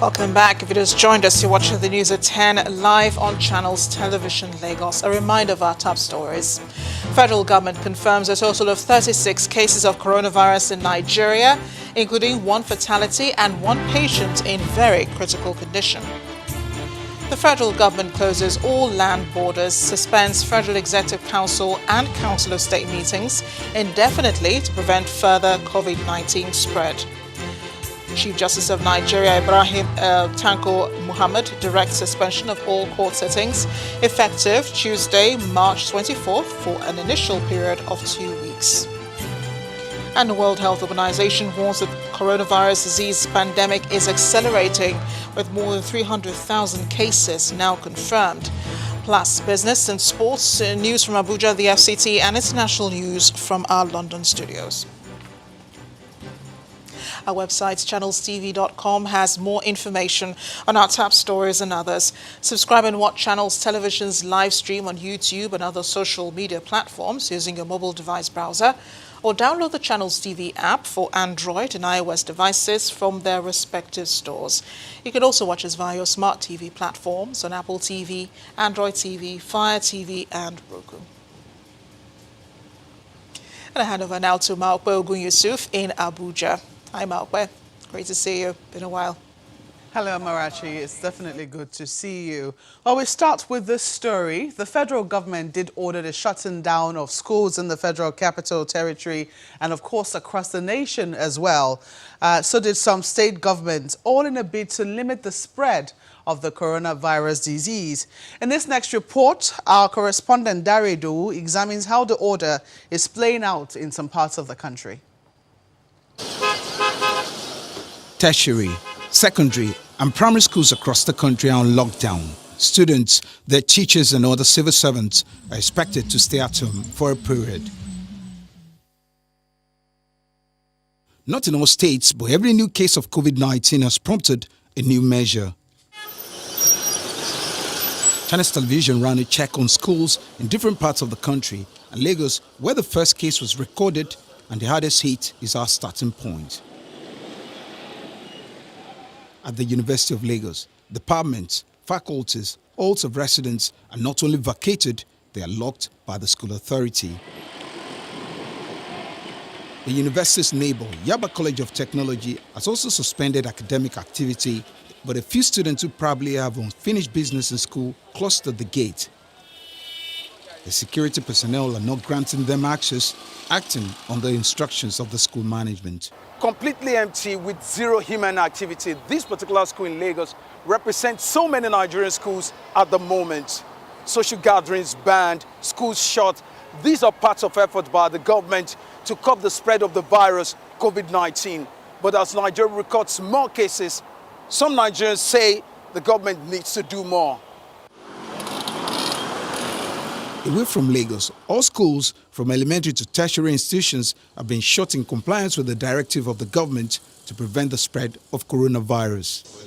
Welcome back. If you just joined us, you're watching the news at 10 live on Channels Television Lagos. A reminder of our top stories. Federal government confirms a total of 36 cases of coronavirus in Nigeria, including 1 fatality and 1 patient in very critical condition. The federal government closes all land borders, suspends Federal Executive Council and Council of State meetings indefinitely to prevent further COVID-19 spread. Chief Justice of Nigeria Ibrahim Tanko Muhammad directs suspension of all court sittings effective Tuesday, March 24th for an initial period of 2 weeks. And the World Health Organization warns that coronavirus disease pandemic is accelerating with more than 300,000 cases now confirmed. Plus, business and sports news from Abuja, the FCT, and international news from our London studios. Our website, channelstv.com, has more information on our top stories and others. Subscribe and watch Channels Television's live stream on YouTube and other social media platforms using your mobile device browser, or download the Channels TV app for Android and iOS devices from their respective stores. You can also watch us via your smart TV platforms on Apple TV, Android TV, Fire TV, and Roku. And I hand over now to Maokwe Ogun Yusuf in Abuja. Hi, Maokwe. Great to see you. Been a while. Hello, Marachi. It's definitely good to see you. Well, we start with this story. The federal government did order the shutting down of schools in the Federal Capital Territory and, of course, across the nation as well. So did some state governments, all in a bid to limit the spread of the coronavirus disease. In this next report, our correspondent Dare Dou examines how the order is playing out in some parts of the country. Tertiary, secondary and primary schools across the country are on lockdown. Students, their teachers and other civil servants are expected to stay at home for a period. Not in all states, but every new case of COVID-19 has prompted a new measure. Channels Television ran a check on schools in different parts of the country, and Lagos, where the first case was recorded and the hardest hit, is our starting point. At the University of Lagos, departments, faculties, halls of residence are not only vacated, they are locked by the school authority. The university's neighbor, Yaba College of Technology, has also suspended academic activity, but a few students who probably have unfinished business in school closed at the gate. The security personnel are not granting them access, acting on the instructions of the school management. Completely empty with zero human activity. This particular school in Lagos represents so many Nigerian schools at the moment. Social gatherings banned, schools shut. These are parts of effort by the government to curb the spread of the virus, COVID-19. But as Nigeria records more cases, some Nigerians say the government needs to do more. Away from Lagos, all schools from elementary to tertiary institutions have been shut in compliance with the directive of the government to prevent the spread of coronavirus.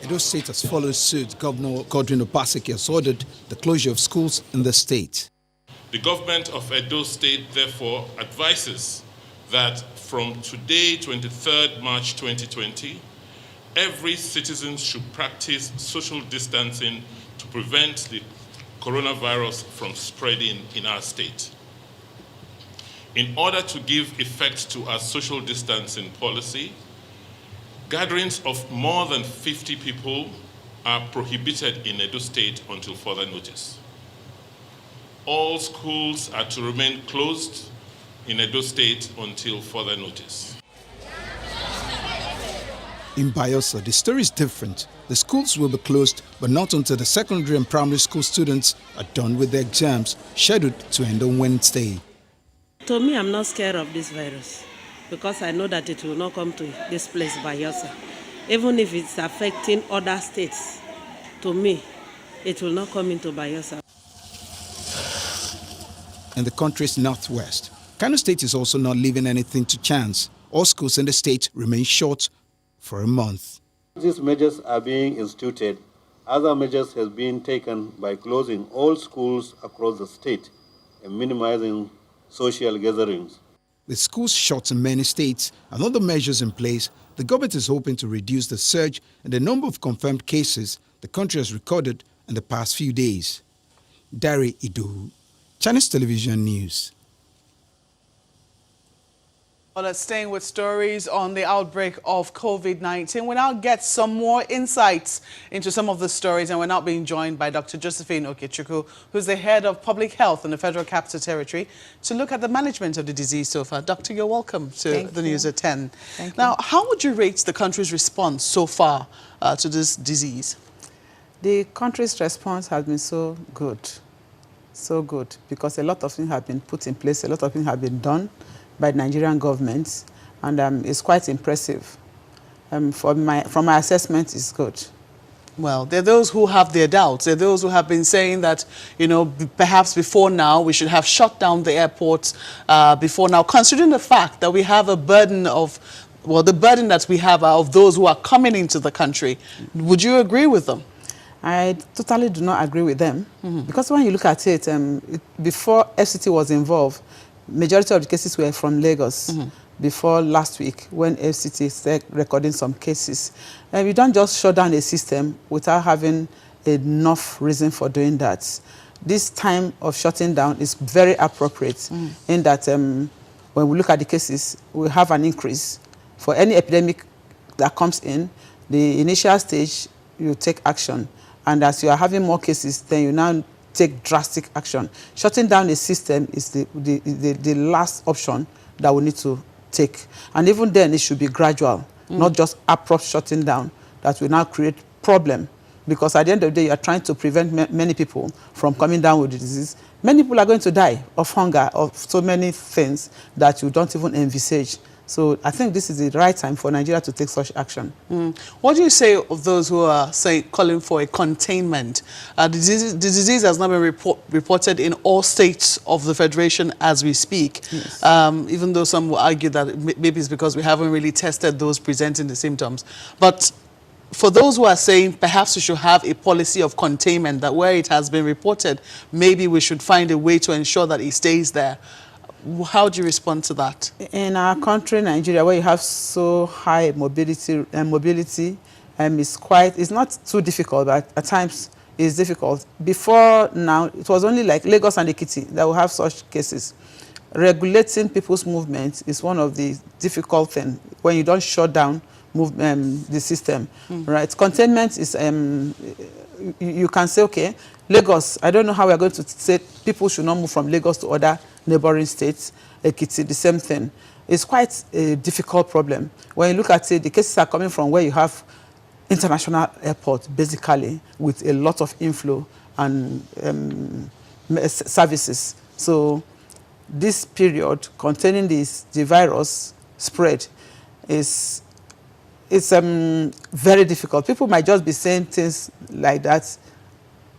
Edo State has followed suit. Governor Godwin Obaseki has ordered the closure of schools in the state. The government of Edo State therefore advises that from today, 23rd March 2020, every citizen should practice social distancing to prevent the coronavirus from spreading in our state. In order to give effect to our social distancing policy, gatherings of more than 50 people are prohibited in Edo State until further notice. All schools are to remain closed in Edo State until further notice. In Bayelsa, the story is different. The schools will be closed, but not until the secondary and primary school students are done with their exams, scheduled to end on Wednesday. To me, I'm not scared of this virus because I know that it will not come to this place, Bayelsa. Even if it's affecting other states, to me, it will not come into Bayelsa. In the country's northwest, Kano State is also not leaving anything to chance. All schools in the state remain shut for a month. These measures are being instituted. Other measures have been taken by closing all schools across the state and minimizing social gatherings. With schools shut in many states and other measures in place, the government is hoping to reduce the surge in the number of confirmed cases the country has recorded in the past few days. Dari Idu, Chinese Television News. Well, let's staying with stories on the outbreak of COVID-19. We now get some more insights into some of the stories, and we're now being joined by Dr. Josephine Okechukwu, who's the head of public health in the Federal Capital Territory, to look at the management of the disease so far. Doctor, you're welcome to the News at 10. Thank you. Now, how would you rate the country's response so far to this disease? The country's response has been so good, because a lot of things have been put in place, a lot of things have been done by the Nigerian government, and it's quite impressive. From my assessment, it's good. Well, there are those who have their doubts. There are those who have been saying that, you know, perhaps before now we should have shut down the airports before now, considering the fact that we have a burden of, well, the burden that we have of those who are coming into the country. Would you agree with them? I totally do not agree with them, because when you look at it, before FCT was involved, majority of the cases were from Lagos. Before last week, when FCT started recording some cases. And we don't just shut down a system without having enough reason for doing that. This time of shutting down is very appropriate in that when we look at the cases, we have an increase. For any epidemic that comes in, the initial stage, you take action. And as you are having more cases, then you now take drastic action. Shutting down a system is the last option that we need to take. And even then, it should be gradual, not just abrupt shutting down that will now create problem. Because at the end of the day, you are trying to prevent many people from coming down with the disease. Many people are going to die of hunger, of so many things that you don't even envisage. So I think this is the right time for Nigeria to take such action. What do you say of those who are calling for a containment? The disease has not been reported in all states of the Federation as we speak, Yes. Even though some will argue that maybe it's because we haven't really tested those presenting the symptoms. But for those who are saying perhaps we should have a policy of containment, that where it has been reported, maybe we should find a way to ensure that it stays there. How do you respond to that? In our country, Nigeria, where you have so high mobility, it's not too difficult, but at times it's difficult. Before now, it was only like Lagos and Ekiti that will have such cases. Regulating people's movement is one of the difficult things when you don't shut down the system, right? Containment is, you can say, okay, Lagos, I don't know how we're going to say people should not move from Lagos to other neighboring states. Ekiti, the same thing. It's quite a difficult problem. When you look at it, the cases are coming from where you have international airports, basically, with a lot of inflow and services. So this period containing the virus spread it's very difficult. People might just be saying things like that.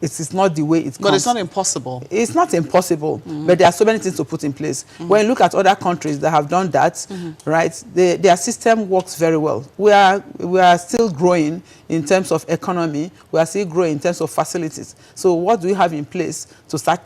It is not the way it comes. But it's not impossible. It's not impossible, but there are so many things to put in place. When you look at other countries that have done that, right, their system works very well. We are still growing in terms of economy. We are still growing in terms of facilities. So what do we have in place to start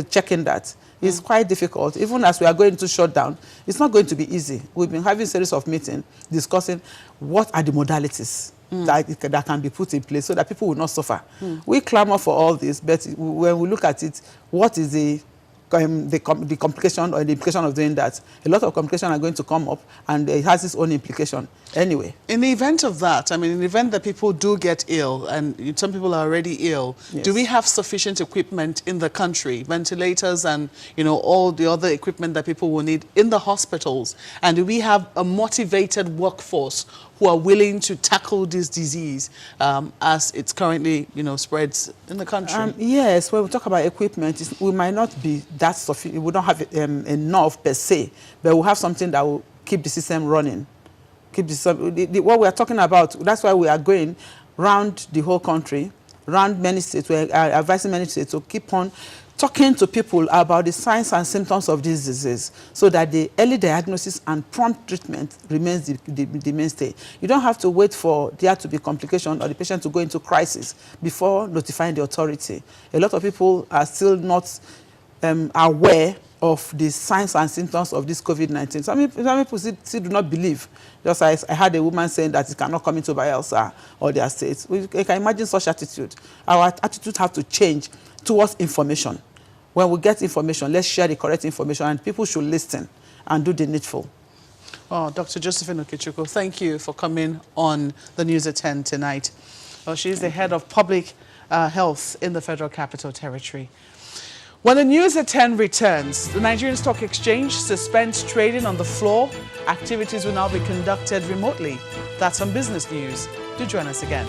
checking that? It's quite difficult. Even as we are going to shut down, it's not going to be easy. We've been having a series of meetings discussing what are the modalities that can be put in place so that people will not suffer. We clamor for all this, but when we look at it, what is the complication or the implication of doing that? A lot of complications are going to come up, and it has its own implication anyway. In the event of that, I mean, in the event that people do get ill, and some people are already ill, Yes. do we have sufficient equipment in the country, ventilators and, you know, all the other equipment that people will need in the hospitals? And do we have a motivated workforce who are willing to tackle this disease as it's currently, you know, spreads in the country? Yes, when we talk about equipment, we might not be that sufficient. We don't have enough per se, but we'll have something that will keep the system running. Keep the system. What we are talking about, that's why we are going round the whole country, round many states. We are advising many states to keep on talking to people about the signs and symptoms of this disease so that the early diagnosis and prompt treatment remains the mainstay. You don't have to wait for there to be complication or the patient to go into crisis before notifying the authority. A lot of people are still not aware of the signs and symptoms of this COVID-19. Some people still do not believe. Just as I had a woman saying that it cannot come into Bayelsa or their states. You can imagine such attitude. Our attitude have to change towards information. When we get information, let's share the correct information, and people should listen and do the needful. Oh, Dr. Josephine Okechukwu, thank you for coming on the News at 10 tonight. Well, she's the head of public health in the Federal Capital Territory. When the News at 10 returns, the Nigerian Stock Exchange suspends trading on the floor. Activities will now be conducted remotely. That's on Business News. Do join us again.